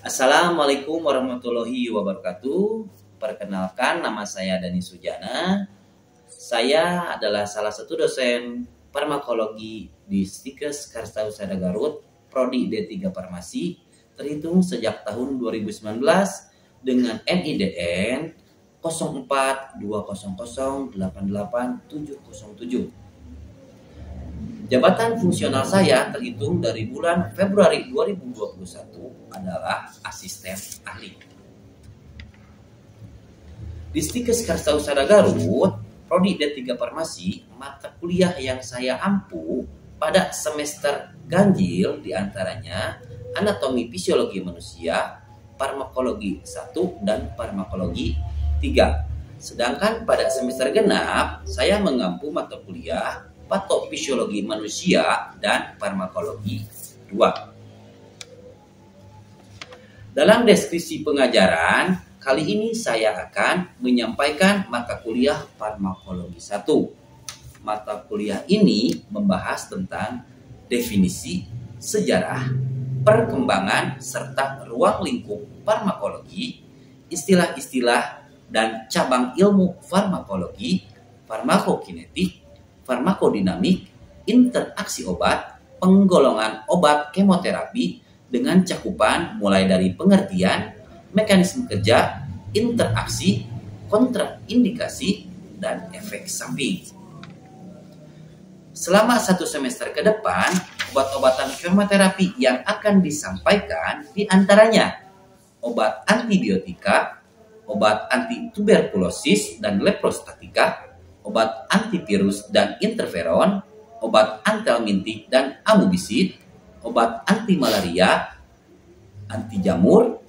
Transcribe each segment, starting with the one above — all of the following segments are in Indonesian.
Assalamualaikum warahmatullahi wabarakatuh. Perkenalkan, nama saya Dani Sujana. Saya adalah salah satu dosen farmakologi di Stikes Karstawusada Garut, Prodi D3 Farmasi, terhitung sejak tahun 2019 dengan NIDN 0420088707. Jabatan fungsional saya terhitung dari bulan Februari 2021 adalah asisten ahli. Di Stikes Karstawusada Garut, Prodi D3 Farmasi, mata kuliah yang saya ampu pada semester ganjil diantaranya Anatomi Fisiologi Manusia, Farmakologi 1, dan Farmakologi 3. Sedangkan pada semester genap, saya mengampu mata kuliah Patofisiologi Manusia dan Farmakologi 2. Dalam deskripsi pengajaran, kali ini saya akan menyampaikan mata kuliah Farmakologi 1. Mata kuliah ini membahas tentang definisi, sejarah, perkembangan, serta ruang lingkup farmakologi, istilah-istilah dan cabang ilmu farmakologi, farmakokinetik, farmakodinamik, interaksi obat, penggolongan obat kemoterapi dengan cakupan mulai dari pengertian, mekanisme kerja, interaksi, kontraindikasi, dan efek samping. Selama satu semester ke depan, obat-obatan kemoterapi yang akan disampaikan diantaranya obat antibiotika, obat anti tuberkulosis dan leprostatika, obat antivirus dan interferon, obat antihelmintik dan amobisid, obat anti malaria, anti jamur,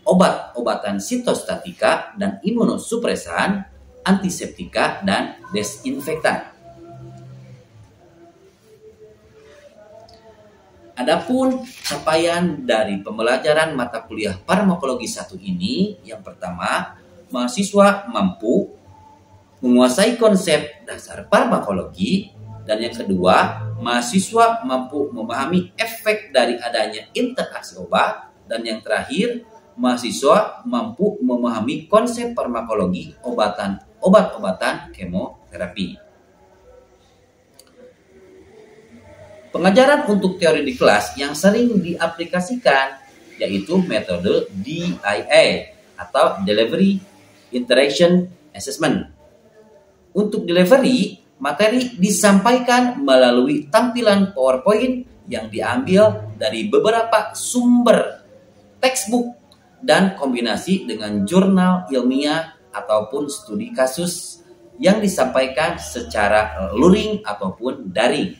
obat-obatan sitostatika dan imunosupresan, antiseptika dan desinfektan. Adapun capaian dari pembelajaran mata kuliah farmakologi 1 ini, yang pertama, mahasiswa mampu menguasai konsep dasar farmakologi, dan yang kedua, mahasiswa mampu memahami efek dari adanya interaksi obat, dan yang terakhir, mahasiswa mampu memahami konsep farmakologi obat-obatan kemoterapi. Pengajaran untuk teori di kelas yang sering diaplikasikan yaitu metode DIA atau Delivery Interaction Assessment. Untuk delivery, materi disampaikan melalui tampilan PowerPoint yang diambil dari beberapa sumber textbook dan kombinasi dengan jurnal ilmiah ataupun studi kasus yang disampaikan secara luring ataupun daring.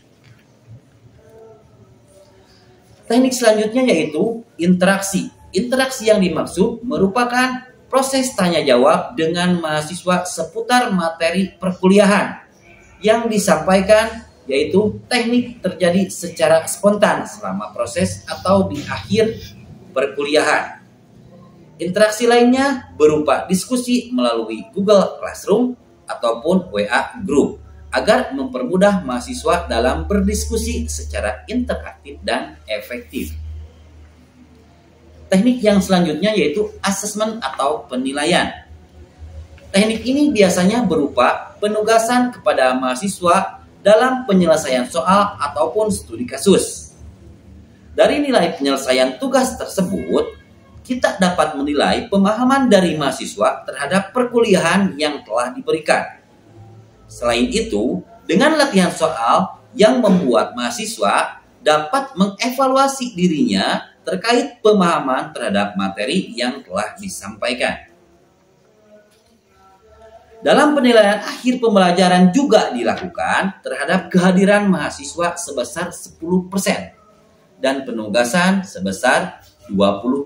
Teknik selanjutnya yaitu interaksi. Interaksi yang dimaksud merupakan proses tanya jawab dengan mahasiswa seputar materi perkuliahan. Yang disampaikan yaitu teknik terjadi secara spontan selama proses atau di akhir perkuliahan. Interaksi lainnya berupa diskusi melalui Google Classroom ataupun WA Group agar mempermudah mahasiswa dalam berdiskusi secara interaktif dan efektif. Teknik yang selanjutnya yaitu asesmen atau penilaian. Teknik ini biasanya berupa penugasan kepada mahasiswa dalam penyelesaian soal ataupun studi kasus. Dari nilai penyelesaian tugas tersebut, kita dapat menilai pemahaman dari mahasiswa terhadap perkuliahan yang telah diberikan. Selain itu, dengan latihan soal yang membuat mahasiswa dapat mengevaluasi dirinya terkait pemahaman terhadap materi yang telah disampaikan. Dalam penilaian akhir pembelajaran juga dilakukan terhadap kehadiran mahasiswa sebesar 10% dan penugasan sebesar 20%.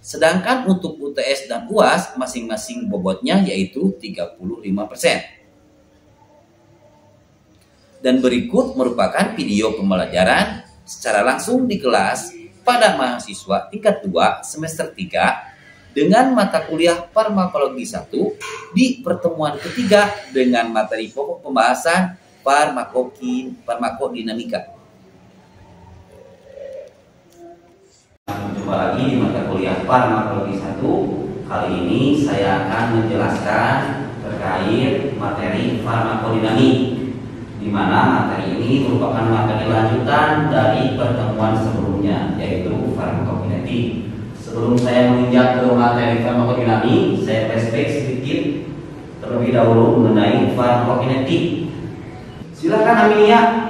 Sedangkan untuk UTS dan UAS masing-masing bobotnya yaitu 35%. Dan berikut merupakan video pembelajaran secara langsung di kelas pada mahasiswa tingkat 2 semester 3 dengan mata kuliah farmakologi 1 di pertemuan ketiga dengan materi pokok pembahasan farmakodinamika. Jumpa lagi di mata kuliah Farmakologi 1. Kali ini saya akan menjelaskan terkait materi farmakodinamik, di mana materi ini merupakan materi lanjutan dari pertemuan sebelumnya, yaitu farmakokinetik. Sebelum saya menginjak ke materi farmakodinamik, saya flashback sedikit terlebih dahulu mengenai farmakokinetik. Silakan Amelia.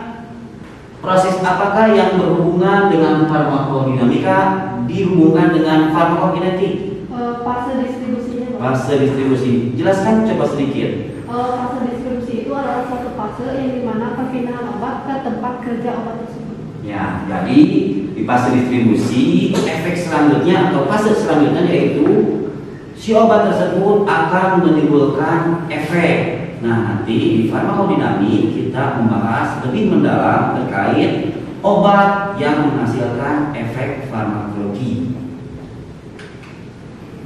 Proses apakah yang berhubungan dengan farmakodinamika dihubungkan dengan farmakokinetik? Fase distribusinya. Fase distribusi. Jelaskan coba sedikit. Fase distribusi itu adalah suatu fase yang dimana perpindahan obat ke tempat kerja obat tersebut. Ya, jadi di fase distribusi efek selanjutnya atau fase selanjutnya yaitu si obat tersebut akan menimbulkan efek. Nah, nanti di farmakodinamik kita membahas lebih mendalam terkait obat yang menghasilkan efek farmakologi.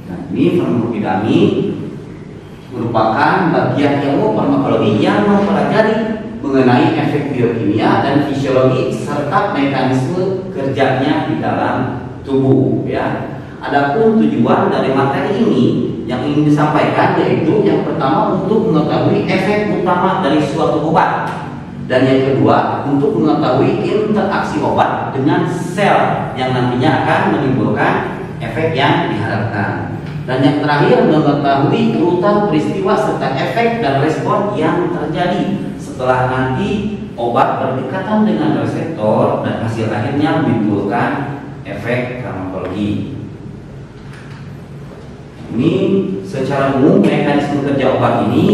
Nah, ini farmakodinamik merupakan bagian ilmu farmakologi yang mempelajari mengenai efek biokimia dan fisiologi serta mekanisme kerjanya di dalam tubuh, ya. Adapun tujuan dari materi ini yang ingin disampaikan yaitu yang pertama untuk mengetahui efek utama dari suatu obat, dan yang kedua untuk mengetahui interaksi obat dengan sel yang nantinya akan menimbulkan efek yang diharapkan, dan yang terakhir mengetahui urutan peristiwa serta efek dan respon yang terjadi setelah nanti obat berdekatan dengan reseptor dan hasil akhirnya menimbulkan efek farmakologi. Ini secara umum mekanisme kerja obat ini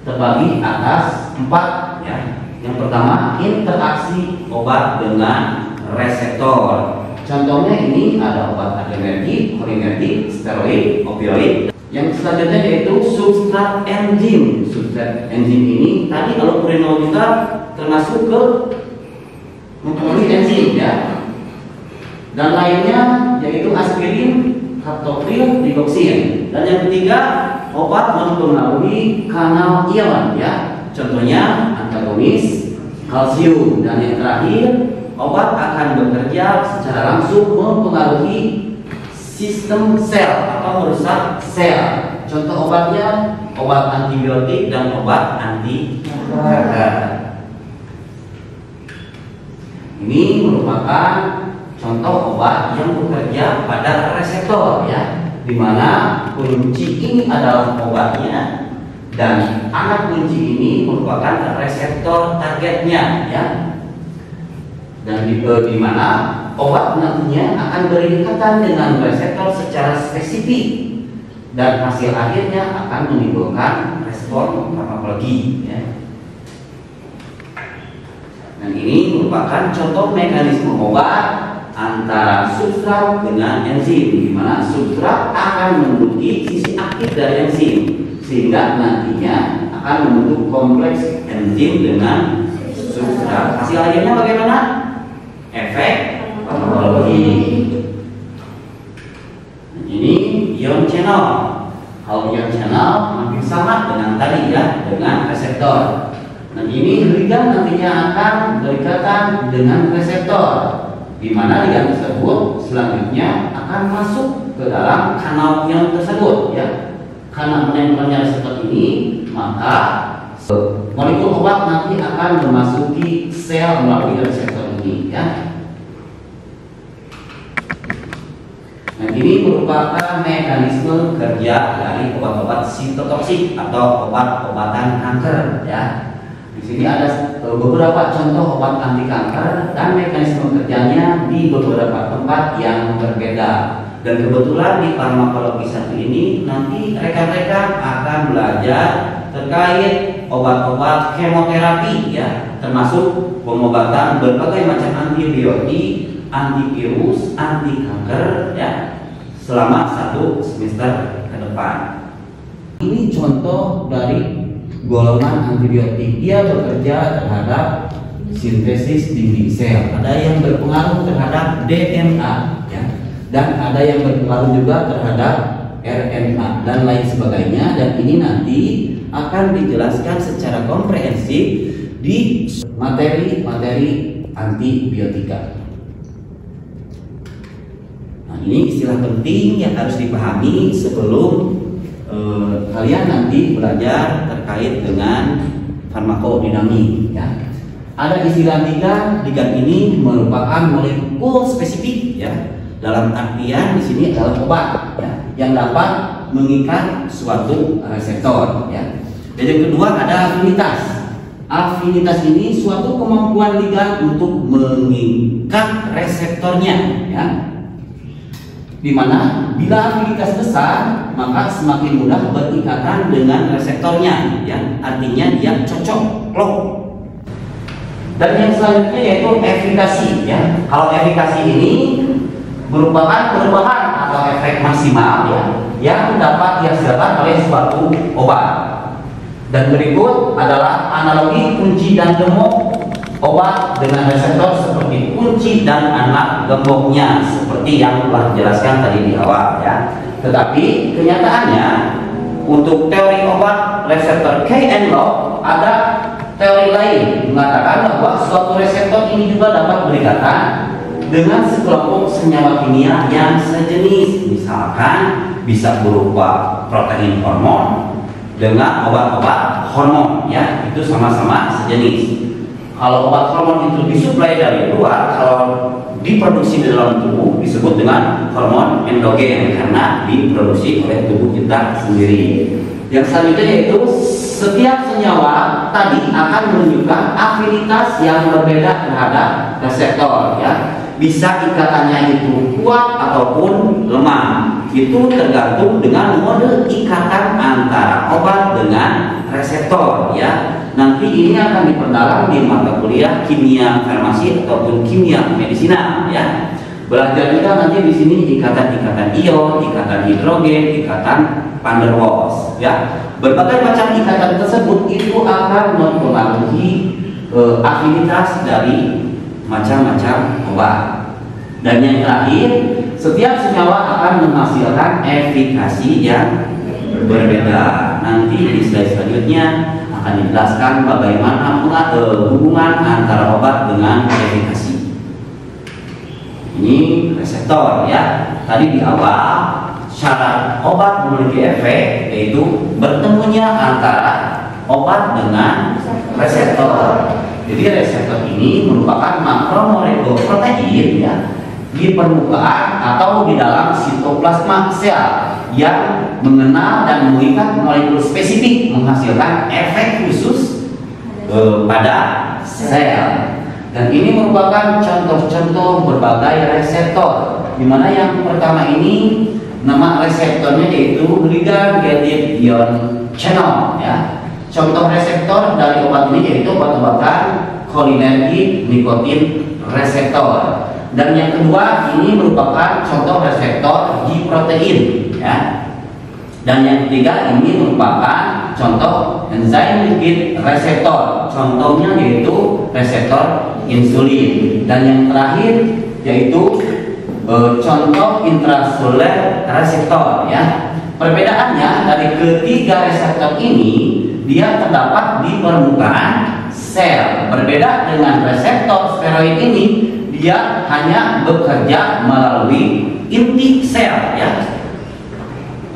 terbagi atas 4, ya. Yang pertama, interaksi obat dengan reseptor. Contohnya ini ada obat adrenergik, cholinergik, steroid, opioid. Yang selanjutnya yaitu substrat enzim. Substrat enzim ini tadi allopurinol juga termasuk ke mempengaruhi enzim, ya. Dan lainnya yaitu aspirin, kaptopril, dioksin. Dan yang ketiga, obat mempengaruhi kanal ion, ya. Contohnya antagonis kalsium. Dan yang terakhir, obat akan bekerja secara langsung mempengaruhi sistem sel atau merusak sel. Contoh obatnya obat antibiotik dan obat anti kanker. Ini merupakan contoh obat yang bekerja pada reseptor, ya, dimana kunci ini adalah obatnya dan anak kunci ini merupakan reseptor targetnya, ya, dan di mana obat nantinya akan berdekatan dengan reseptor secara spesifik dan hasil akhirnya akan menimbulkan respon farmakologi, ya. Dan ini merupakan contoh mekanisme obat antara substrat dengan enzim, di mana substrat akan menduduki sisi aktif dari enzim sehingga nantinya akan membentuk kompleks enzim dengan substrat. Hasil akhirnya bagaimana? Efek farmakologi. Ini ion channel. Kalau ion channel hampir sama dengan tadi, ya, dengan reseptor. Nah, ini ligand nantinya akan berdekatan dengan reseptor, di mana ligand tersebut selanjutnya akan masuk ke dalam kanal ion tersebut, ya. Karena menempelnya seperti ini, maka molekul obat nanti akan memasuki sel melalui reseptor ini, ya. Nah, ini merupakan mekanisme kerja dari obat-obat sitotoksik atau obat-obatan kanker, ya. Di sini ada beberapa contoh obat anti kanker dan mekanisme kerjanya di beberapa tempat yang berbeda. Dan kebetulan di farmakologi 1 ini nanti rekan-rekan akan belajar terkait obat-obat kemoterapi, ya, termasuk pengobatan berbagai macam antibiotik, antivirus, anti kanker, ya, selama 1 semester ke depan. Ini contoh dari golongan antibiotik. Dia bekerja terhadap sintesis dinding sel. Ada yang berpengaruh terhadap DNA, ya, dan ada yang berpengaruh juga terhadap RNA dan lain sebagainya. Dan ini nanti akan dijelaskan secara komprehensif di materi antibiotika. ini istilah penting yang harus dipahami sebelum kalian nanti belajar terkait dengan farmakodinamik ya. Ada istilah ligand. Ligand ini merupakan molekul spesifik ya. Dalam artian di sini adalah obat ya, yang dapat mengikat suatu reseptor ya. Dan yang kedua ada afinitas. Afinitas ini suatu kemampuan ligand untuk mengikat reseptornya ya. Dimana bila afinitas besar maka semakin mudah berikatan dengan reseptornya ya. Artinya dia cocok klop. Dan yang selanjutnya yaitu efikasi ya. Kalau efikasi ini merupakan perubahan atau efek maksimal ya yang dapat dihasilkan oleh suatu obat. Dan berikut adalah analogi kunci dan gembok obat dengan reseptor seperti kunci dan anak gemboknya seperti yang telah dijelaskan tadi di awal ya. Tetapi kenyataannya untuk teori obat reseptor K and lock ada teori lain mengatakan bahwa suatu reseptor ini juga dapat berikatan dengan sekelompok senyawa kimia yang sejenis, misalkan bisa berupa protein hormon dengan obat-obat hormon ya, itu sama-sama sejenis. Kalau obat hormon itu disuplai dari luar, kalau diproduksi di dalam tubuh disebut dengan hormon endogen karena diproduksi oleh tubuh kita sendiri. Yang selanjutnya yaitu setiap senyawa tadi akan menunjukkan afinitas yang berbeda terhadap reseptor ya. Bisa ikatannya itu kuat ataupun lemah. Itu tergantung dengan mode ikatan antara obat dengan reseptor ya. Nanti ini akan diperdalam di mata kuliah kimia farmasi ataupun kimia medisina ya. Belajar kita nanti di sini ikatan-ikatan ion, ikatan hidrogen, ikatan van der Waals ya. Berbagai macam ikatan tersebut itu akan mempengaruhi afinitas dari macam-macam obat. Dan yang terakhir, setiap senyawa akan menghasilkan efikasi yang berbeda. Nanti di slide selanjutnya akan dijelaskan bagaimana hubungan antara obat dengan efikasi. Ini reseptor ya. Tadi di awal syarat obat memiliki efek yaitu bertemunya antara obat dengan reseptor. Jadi reseptor ini merupakan makromolekul protein ya di permukaan atau di dalam sitoplasma sel yang mengenal dan mengikat molekul spesifik menghasilkan efek khusus pada sel. Dan ini merupakan contoh-contoh berbagai reseptor, di mana yang pertama ini nama reseptornya yaitu ligand-gated ion channel ya. Contoh reseptor dari obat ini yaitu obat-obatan cholinergic nikotin reseptor. Dan yang kedua ini merupakan contoh reseptor G protein ya. Dan yang ketiga ini merupakan contoh enzim lipid reseptor. Contohnya yaitu reseptor insulin. Dan yang terakhir yaitu contoh intraseluler reseptor ya. Perbedaannya dari ketiga reseptor ini dia terdapat di permukaan sel. Berbeda dengan reseptor steroid ini, dia hanya bekerja melalui inti sel ya.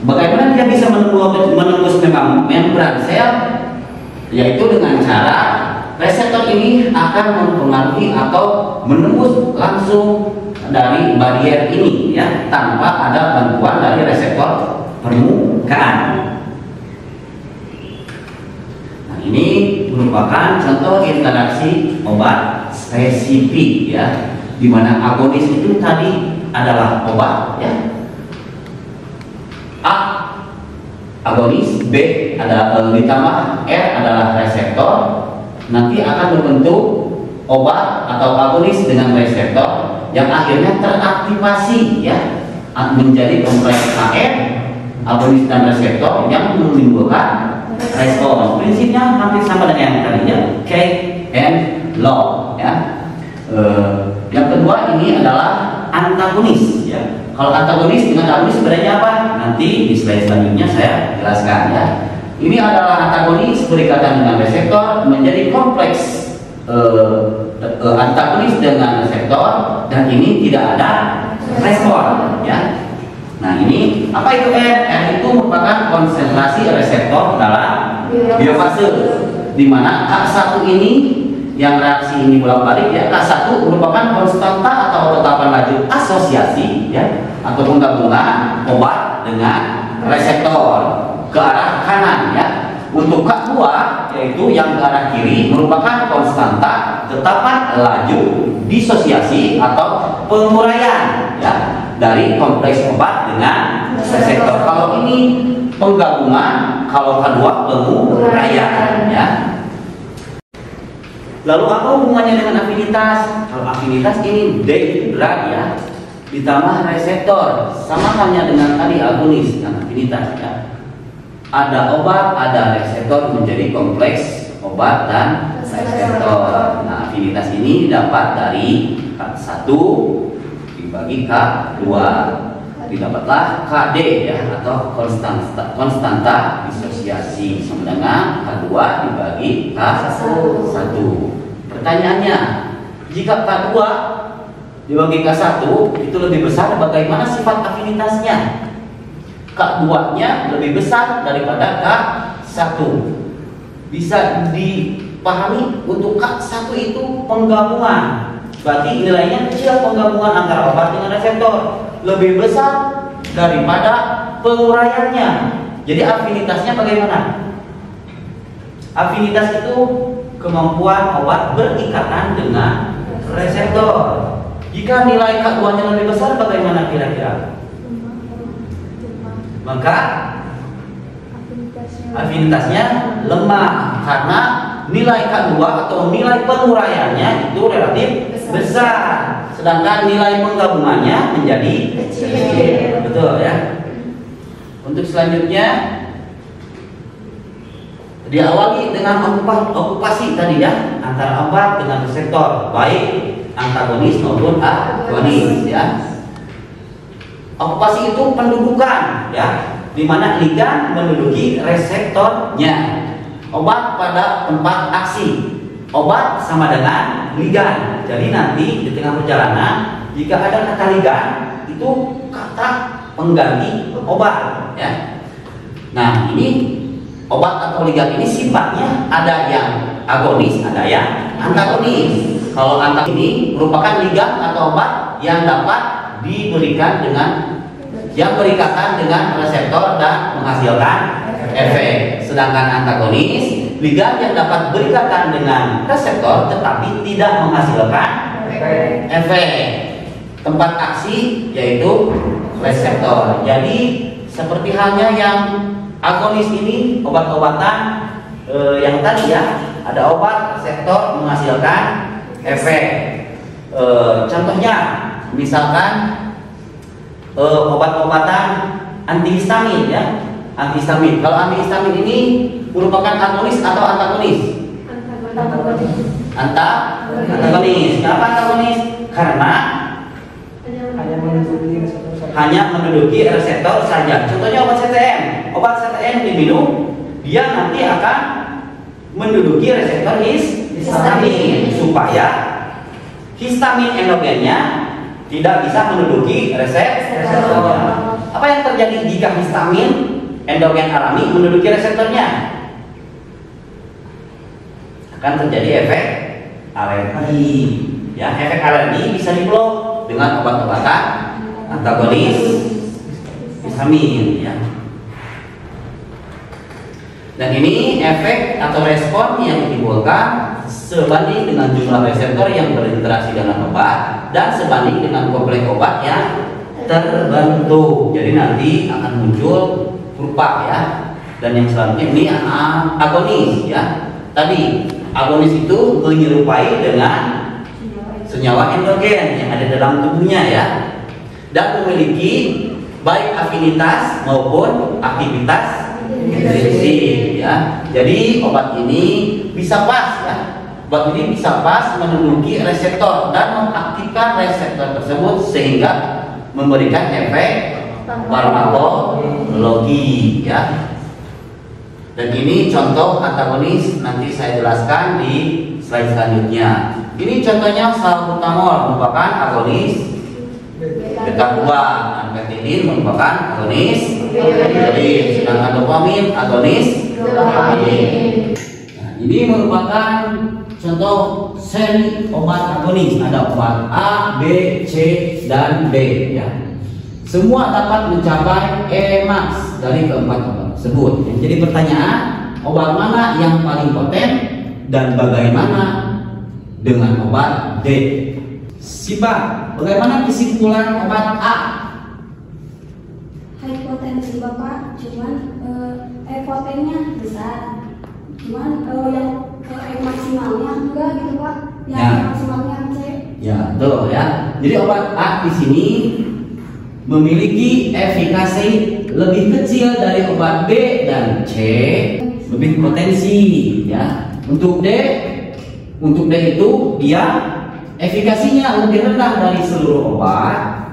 Bagaimana dia bisa menembus membran sel? Yaitu dengan cara reseptor ini akan mempengaruhi atau menembus langsung dari barier ini ya, tanpa ada bantuan dari reseptor permukaan. Nah, ini merupakan contoh interaksi obat spesifik ya, di mana agonis itu tadi adalah obat ya. A agonis, B adalah ditambah R adalah reseptor, nanti akan membentuk obat atau agonis dengan reseptor yang akhirnya teraktivasi ya menjadi kompleks AR, agonis dan reseptor yang menimbulkan respons. Prinsipnya hampir sama dengan yang tadinya K and lock ya. Yang kedua ini adalah antagonis ya. Kalau antagonis dengan agonis sebenarnya apa? Nanti di slide selanjutnya saya jelaskan ya. Ini adalah antagonis berikatan dengan reseptor menjadi kompleks antagonis dengan reseptor, dan ini tidak ada respon, ya. Nah, ini apa itu R? R itu merupakan konsentrasi reseptor dalam biofase, di mana K1 ini yang reaksi ini bolak-balik ya. K1 merupakan konstanta atau tetapan laju asosiasi ya, ataupun gabungan obat dengan reseptor ke arah kanan ya. Untuk K2 yaitu yang ke arah kiri merupakan konstanta tetapan laju disosiasi atau penguraian ya dari kompleks obat dengan reseptor. Kalau ini penggabungan, kalau K2 penguraian ya. Lalu apa hubungannya dengan afinitas? Kalau afinitas ini D drug ya, ditambah reseptor, sama halnya dengan tadi agonis dan afinitas ya. Ada obat, ada reseptor menjadi kompleks obat dan reseptor. Nah, afinitas ini dapat dari K1 dibagi K2, didapatlah KD ya, atau konstanta disosiasi, sama dengan K2 dibagi K1. Pertanyaannya, jika K2 dibagi K1 itu lebih besar, bagaimana sifat afinitasnya? K2-nya lebih besar daripada K1. Bisa dipahami untuk K1 itu penggabungan, berarti nilainya kecil penggabungan antara obat dengan reseptor, lebih besar daripada penguraiannya. Jadi afinitasnya bagaimana? Afinitas itu kemampuan obat berikatan dengan reseptor. Jika nilai K2-nya lebih besar, bagaimana kira-kira? Maka afinitasnya lemah karena nilai K2 atau nilai penguraiannya itu relatif besar, sedangkan nilai penggabungannya menjadi kecil. Betul ya. Untuk selanjutnya diawali dengan okupasi tadi ya, antara obat dengan reseptor, baik antagonis maupun agonis ya. Okupasi itu pendudukan ya, di mana ligan menduduki reseptornya. Obat pada tempat aksi, obat sama dengan ligan. Jadi nanti di tengah perjalanan jika ada kata ligan itu kata pengganti obat ya. Nah, ini obat atau ligan ini sifatnya ada yang agonis, ada yang antagonis. Kalau antagonis ini merupakan ligan atau obat yang dapat diberikan dengan yang berikatan dengan reseptor dan menghasilkan efek. Sedangkan antagonis, ligan yang dapat berikatan dengan reseptor tetapi tidak menghasilkan efek. Tempat aksi yaitu reseptor. Jadi seperti halnya yang agonis ini, obat-obatan yang tadi ya, ada obat reseptor menghasilkan efek. Contohnya misalkan obat-obatan antihistamin ya, antihistamin. Kalau antihistamin ini merupakan agonis atau antagonis? Antagonis. Kenapa antagonis? Karena hanya menduduki reseptor saja. Contohnya obat CTM. Obat CTM diminum, dia nanti akan menduduki reseptor histamin supaya histamin endogennya tidak bisa menduduki reseptornya. Apa yang terjadi jika histamin endogen alami menduduki reseptornya? Akan terjadi efek alergi. Ya, efek alergi bisa diblok dengan obat-obatan antagonis histamin. Ya. Dan ini efek atau respon yang ditimbulkan sebanding dengan jumlah reseptor yang berinteraksi dengan obat dan sebanding dengan kompleks obat yang terbentuk. Jadi nanti akan muncul kurva ya. Dan yang selanjutnya ini agonis ya. Tadi agonis itu menyerupai dengan senyawa endogen yang ada dalam tubuhnya ya, dan memiliki baik afinitas maupun aktivitas intrinsik ya. Jadi obat ini bisa pas ya. Obat ini bisa pas menduduki reseptor dan mengaktifkan reseptor tersebut sehingga memberikan efek farmakologi ya. Dan ini contoh antagonis, nanti saya jelaskan di slide selanjutnya. Ini contohnya salbutamol merupakan agonis beta GABA. Anpetidin merupakan agonis heroin, sedangkan dopamin agonis dopamin. Nah, ini merupakan contoh seri obat agonis. Ada obat A, B, C, dan D ya. Semua dapat mencapai Emax dari keempat obat tersebut. Yang jadi pertanyaan, obat mana yang paling potensi dan bagaimana dengan obat D? Siapa? Bagaimana kesimpulan obat A? High potensi Bapak, cuman potensinya besar. Cuman yang maksimalnya enggak gitu Pak. Yang maksimalnya C. Ya, betul ya. Jadi obat A di sini memiliki efikasi lebih kecil dari obat B dan C, lebih potensi ya. Untuk D itu dia efikasinya lebih rendah dari seluruh obat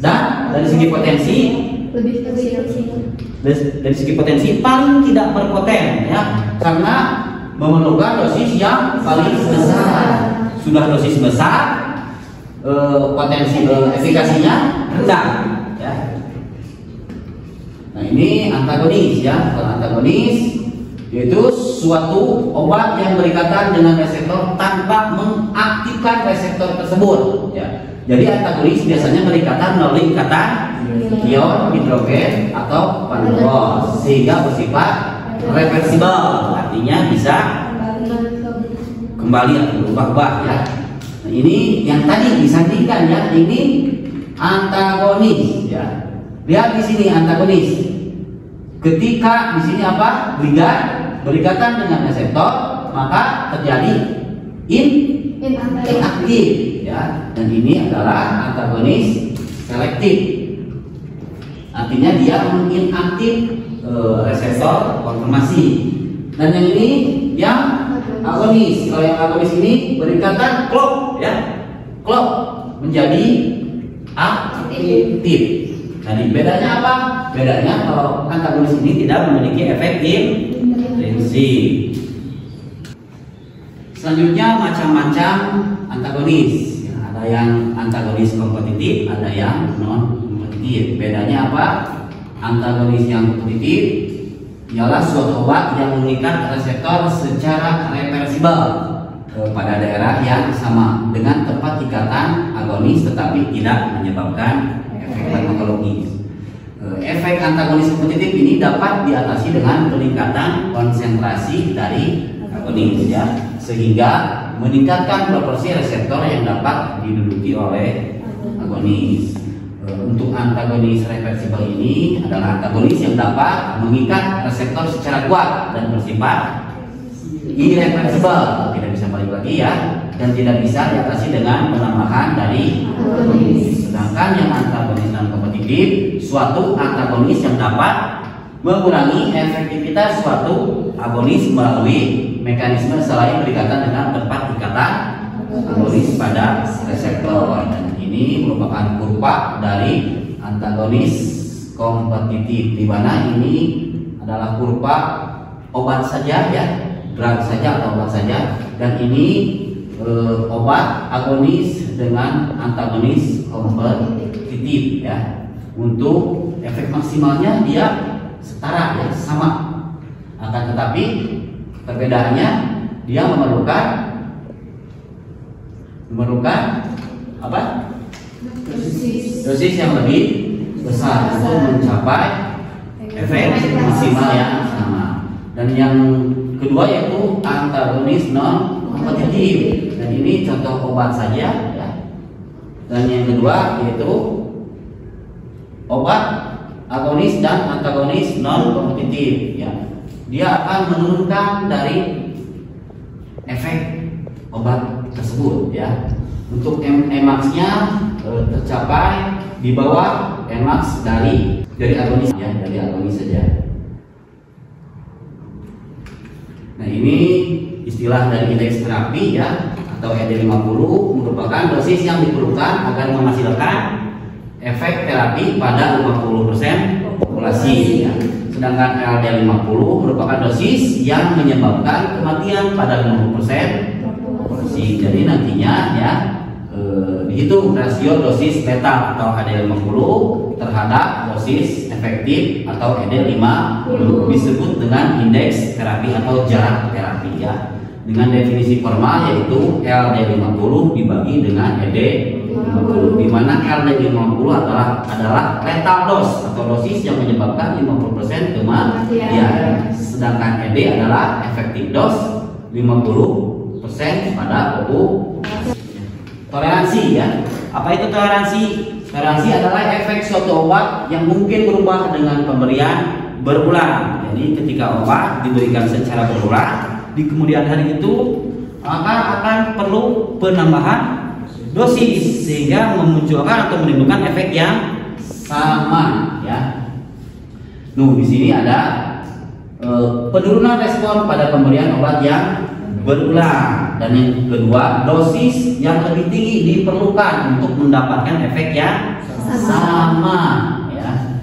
dan dari segi potensi lebih kecil. dari segi potensi paling tidak berpoten ya, karena memerlukan dosis yang paling besar. Sudah dosis besar, potensi efikasinya rendah ya. Nah, ini antagonis ya. Kalau antagonis yaitu suatu obat yang berikatan dengan reseptor tanpa mengaktifkan reseptor tersebut ya. Jadi antagonis biasanya berikatan melalui ikatan ion hidrogen atau van der Waals sehingga bersifat reversibel, artinya bisa kembali atau berubah-ubah ya. Nah, ini yang tadi disandingkan ya, ini antagonis ya. Lihat di sini antagonis. Ketika di sini apa? Ligand berikatan dengan reseptor, maka terjadi inaktif ya. Dan ini adalah antagonis selektif. Artinya dia menginaktif reseptor konfirmasi. Dan yang ini yang agonis. Kalau yang agonis ini berikatan klop ya. Klop menjadi aktif. Jadi bedanya apa? Bedanya kalau antagonis ini tidak memiliki efek intrinsik. Selanjutnya macam-macam antagonis. Ya, ada yang antagonis kompetitif, ada yang non kompetitif. Bedanya apa? Antagonis yang kompetitif ialah suatu obat yang mengikat reseptor secara reversibel pada daerah yang sama dengan tempat ikatan agonis, tetapi tidak menyebabkan efek farmakologis. Efek antagonis kompetitif ini dapat diatasi dengan peningkatan konsentrasi dari agonis ya, sehingga meningkatkan proporsi reseptor yang dapat diduduki oleh agonis. Untuk antagonis reversibel ini adalah antagonis yang dapat mengikat reseptor secara kuat dan bersifat irreversibel, tidak bisa balik lagi ya, dan tidak bisa diatasi dengan penambahan dari agonis. Sedangkan yang antagonis non kompetitif, suatu antagonis yang dapat mengurangi efektivitas suatu agonis melalui mekanisme selain berikatan dengan tempat ikatan agonis pada reseptor. Dan ini merupakan kurva dari antagonis kompetitif, di mana ini adalah kurva obat saja ya, drug saja atau obat saja, dan ini obat agonis dengan antagonis kompetitif ya. Untuk efek maksimalnya dia setara ya, sama. Akan tetapi perbedaannya dia memerlukan apa? Dosis yang lebih besar untuk mencapai efek maksimal yang sama. Dan yang kedua yaitu antagonis non kompetitif, dan ini contoh obat saja ya. Dan yang kedua yaitu obat agonis dan antagonis non kompetitif ya. Dia akan menurunkan dari efek obat tersebut ya. Untuk Emax-nya tercapai di bawah Emax dari agonis ya, dari agonis saja. Nah, ini istilah dari indeks terapi ya, atau ED50 merupakan dosis yang diperlukan agar menghasilkan efek terapi pada 50% populasi ya. Sedangkan LD50 merupakan dosis yang menyebabkan kematian pada 50% populasi. Jadi nantinya ya dihitung rasio dosis letal atau ED50 terhadap dosis efektif atau ED50, disebut dengan indeks terapi atau jarak terapi ya. Dengan definisi formal yaitu LD50 dibagi dengan ED50, di mana LD50 adalah lethal dose atau dosis yang menyebabkan 50% kematian, sedangkan ED adalah effective dose 50% pada populasi. Toleransi ya. Apa itu toleransi? Toleransi adalah efek suatu obat yang mungkin berubah dengan pemberian berulang. Jadi ketika obat diberikan secara berulang, di kemudian hari itu akan perlu penambahan dosis sehingga memunculkan atau menimbulkan efek yang sama ya. Di sini ada penurunan respon pada pemberian obat yang berulang, dan yang kedua dosis yang lebih tinggi diperlukan untuk mendapatkan efek yang sama ya.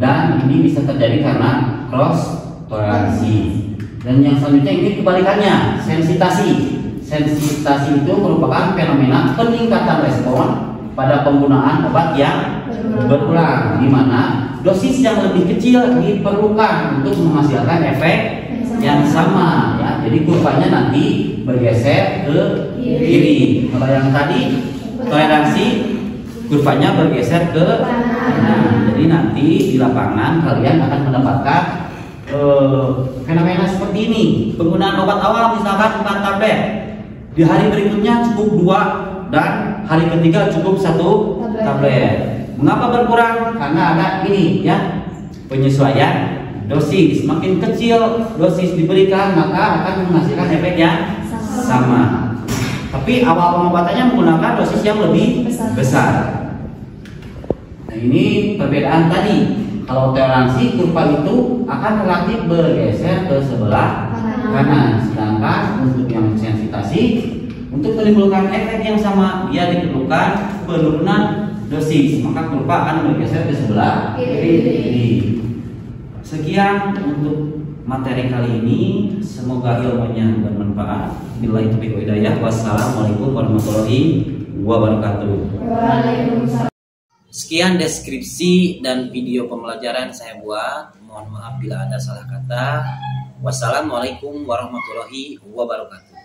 Dan ini bisa terjadi karena cross toleransi. Dan yang selanjutnya ini kebalikannya, sensitasi. Sensitasi itu merupakan fenomena peningkatan respon pada penggunaan obat yang berulang, di mana dosis yang lebih kecil diperlukan untuk menghasilkan efek yang sama ya. Jadi kurvanya nanti bergeser ke kiri. Kalau yang tadi toleransi, kurvanya bergeser ke kanan. Jadi nanti di lapangan kalian akan mendapatkan fenomena seperti ini. Penggunaan obat awal misalkan 4 tablet, di hari berikutnya cukup 2, dan hari ketiga cukup 1 tablet. Mengapa berkurang? Karena ada ini ya, penyesuaian dosis. Semakin kecil dosis diberikan maka akan menghasilkan efek yang sama. Tapi awal pengobatannya menggunakan dosis yang lebih besar. Nah, ini perbedaan tadi. Kalau toleransi, kurva itu akan relatif bergeser ke sebelah kanan, sedangkan untuk yang sensitasi, untuk menimbulkan efek yang sama dia diperlukan penurunan dosis, maka kurva akan bergeser ke sebelah kiri. Sekian untuk materi kali ini, semoga ilmunya bermanfaat. Billahi taufiq wal hidayah. Wassalamualaikum warahmatullahi wabarakatuh. Waalaikumsalam. Sekian deskripsi dan video pembelajaran saya buat. Mohon maaf bila ada salah kata. Wassalamualaikum warahmatullahi wabarakatuh.